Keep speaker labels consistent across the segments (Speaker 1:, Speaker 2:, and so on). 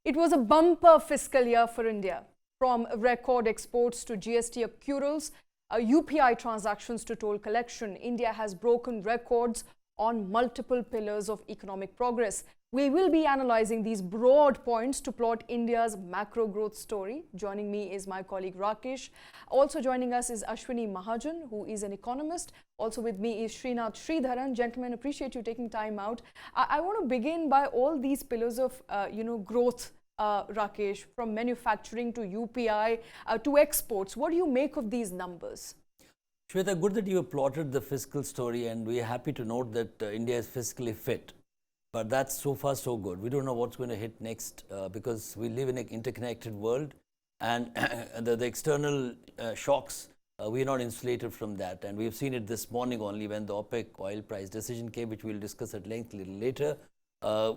Speaker 1: It was a bumper fiscal year for India. From record exports to GST accruals, UPI transactions to toll collection, India has broken records on multiple pillars of economic progress. We will be analyzing these broad points to plot India's macro growth story. Joining me is my colleague Rakesh. Also joining us is Ashwini Mahajan, who is an economist. Also with me is Srinath Sridharan. Gentlemen, appreciate you taking time out. I want to begin by all these pillars of growth, Rakesh, from manufacturing to UPI to exports. What do you make of these numbers?
Speaker 2: Shweta, good that you have plotted the fiscal story, and we are happy to note that India is fiscally fit. But that's so far so good. We don't know what's going to hit next because we live in an interconnected world, and the external shocks, we are not insulated from that. And we've seen it this morning only when the OPEC oil price decision came, which we'll discuss at length a little later.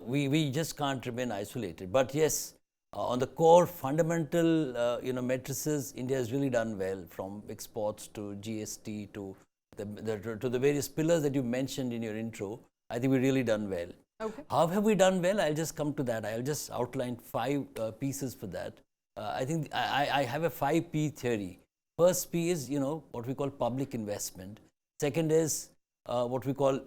Speaker 2: We just can't remain isolated. But yes, on the core fundamental matrices, India has really done well, from exports to GST to the various pillars that you mentioned in your intro. I think we've really done well.
Speaker 1: Okay.
Speaker 2: How have we done well? I'll just come to that. I'll just outline 5 pieces for that. I think I have a 5P theory. First P is, what we call public investment. Second is what we call,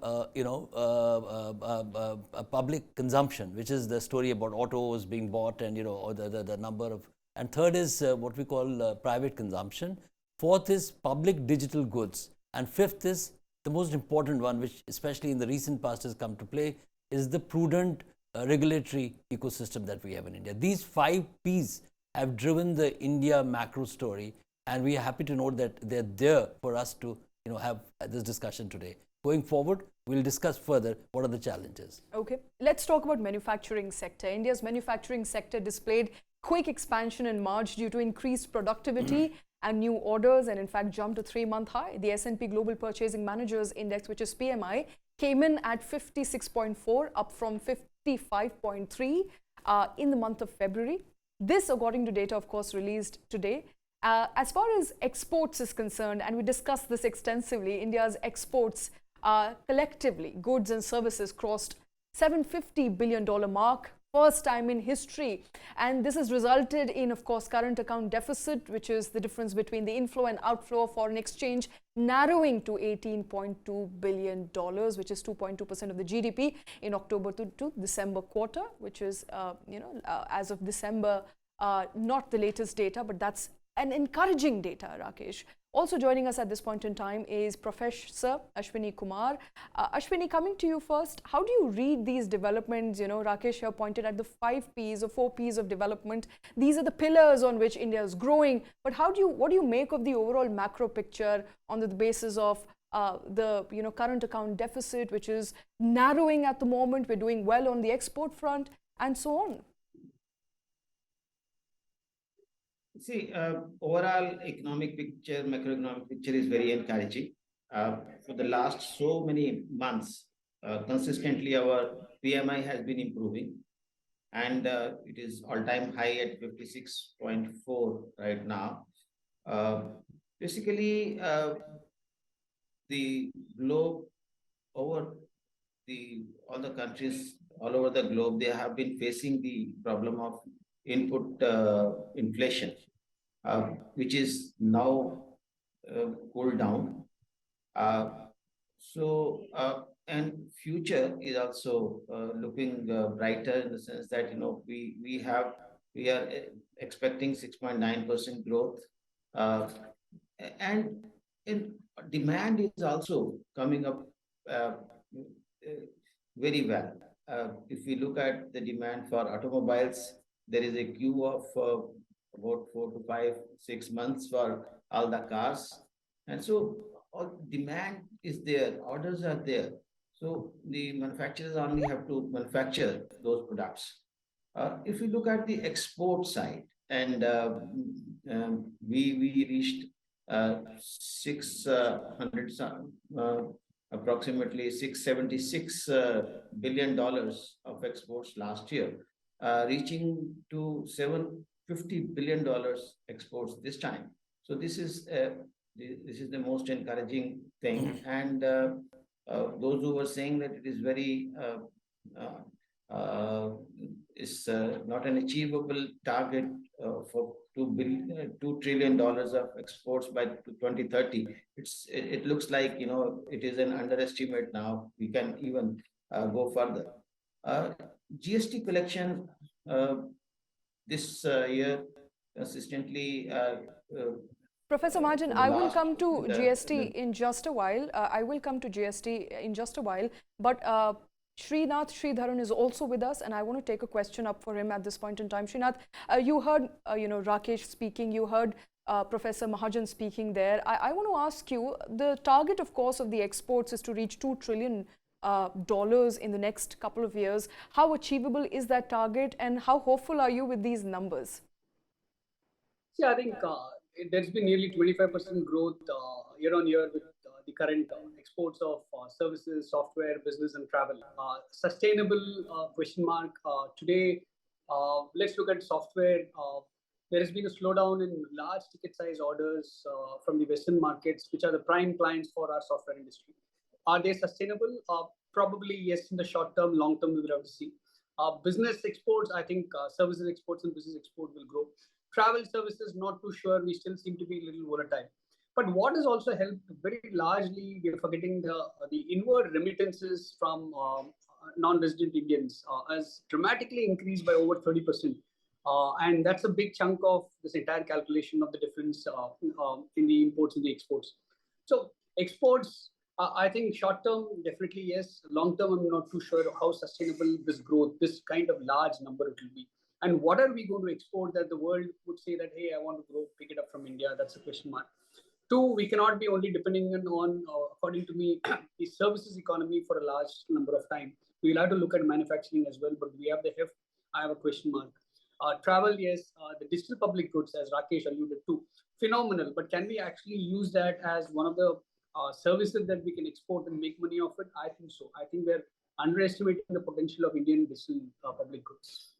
Speaker 2: public consumption, which is the story about autos being bought and, or the number of. And third is what we call private consumption. Fourth is public digital goods. And fifth is the most important one, which especially in the recent past has come to play, is the prudent regulatory ecosystem that we have in India. These 5 Ps have driven the India macro story, and we are happy to note that they're there for us to have this discussion today. Going forward, we'll discuss further what are the challenges.
Speaker 1: Okay, let's talk about manufacturing sector. India's manufacturing sector displayed quick expansion in March due to increased productivity and new orders, and in fact jumped to 3-month high. The S&P Global Purchasing Managers Index, which is PMI, came in at 56.4, up from 55.3 in the month of February. This, according to data, of course, released today. As far as exports is concerned, and we discussed this extensively, India's exports collectively, goods and services, crossed $750 billion mark, first time in history. And this has resulted in, of course, current account deficit, which is the difference between the inflow and outflow of foreign exchange, narrowing to $18.2 billion, which is 2.2% of the GDP in October to December quarter, which is, as of December, not the latest data, but that's an encouraging data, Rakesh. Also joining us at this point in time is Professor Ashwini Kumar. Ashwini, coming to you first, how do you read these developments? Rakesh here pointed at the 5 Ps or 4 Ps of development. These are the pillars on which India is growing. But what do you make of the overall macro picture on the basis of the current account deficit, which is narrowing at the moment? We're doing well on the export front and so on.
Speaker 3: See, overall economic picture, macroeconomic picture is very encouraging. For the last so many months, consistently our PMI has been improving, and it is all-time high at 56.4 right now. Basically, the globe, all the countries all over the globe, they have been facing the problem of input inflation, which is now cooled down. And future is also looking brighter, in the sense that we are expecting 6.9% growth, and demand is also coming up very well. If we look at the demand for automobiles, there is a queue of about 4 to 5, 6 months for all the cars. And so all demand is there, orders are there. So the manufacturers only have to manufacture those products. If we look at the export side, and we reached approximately $676 billion of exports last year, reaching to $750 billion exports this time. So this is the most encouraging thing. And those who were saying that it is very is not an achievable target for $2 trillion of exports by 2030. It looks like, it is an underestimate now. We can even go further. Uh, GST collection uh, this year consistently
Speaker 1: Professor Mahajan,
Speaker 3: for the
Speaker 1: I will
Speaker 3: last
Speaker 1: come to GST
Speaker 3: the
Speaker 1: in just a while. I will come to GST in just a while. But Srinath Sridharan is also with us, and I want to take a question up for him at this point in time. Srinath, you heard Rakesh speaking. You heard Professor Mahajan speaking there. I want to ask you, the target, of course, of the exports is to reach $2 trillion dollars in the next couple of years. How achievable is that target, and how hopeful are you with these numbers?
Speaker 4: See, I think there's been nearly 25% growth year on year with the current exports of services, software, business, and travel. Sustainable question mark. Today, let's look at software. There has been a slowdown in large ticket size orders from the Western markets, which are the prime clients for our software industry. Are they sustainable? Probably yes in the short term. Long term, we will have to see. Business exports, I think services exports and business export will grow. Travel services, not too sure. We still seem to be a little volatile. But what has also helped very largely, we're forgetting the inward remittances from non-resident Indians has dramatically increased by over 30%. And that's a big chunk of this entire calculation of the difference in the imports and the exports. So exports, I think short term, definitely yes. Long term, I'm not too sure how sustainable this growth, this kind of large number it will be. And what are we going to export that the world would say that, hey, I want to grow, pick it up from India? That's a question mark. Two, we cannot be only depending on, according to me, the services economy for a large number of time. We'll have to look at manufacturing as well, but we have the heft. I have a question mark. Travel, yes. The digital public goods, as Rakesh alluded to, phenomenal. But can we actually use that as one of the services that we can export and make money off it? I think so. I think we're underestimating the potential of Indian digital public goods.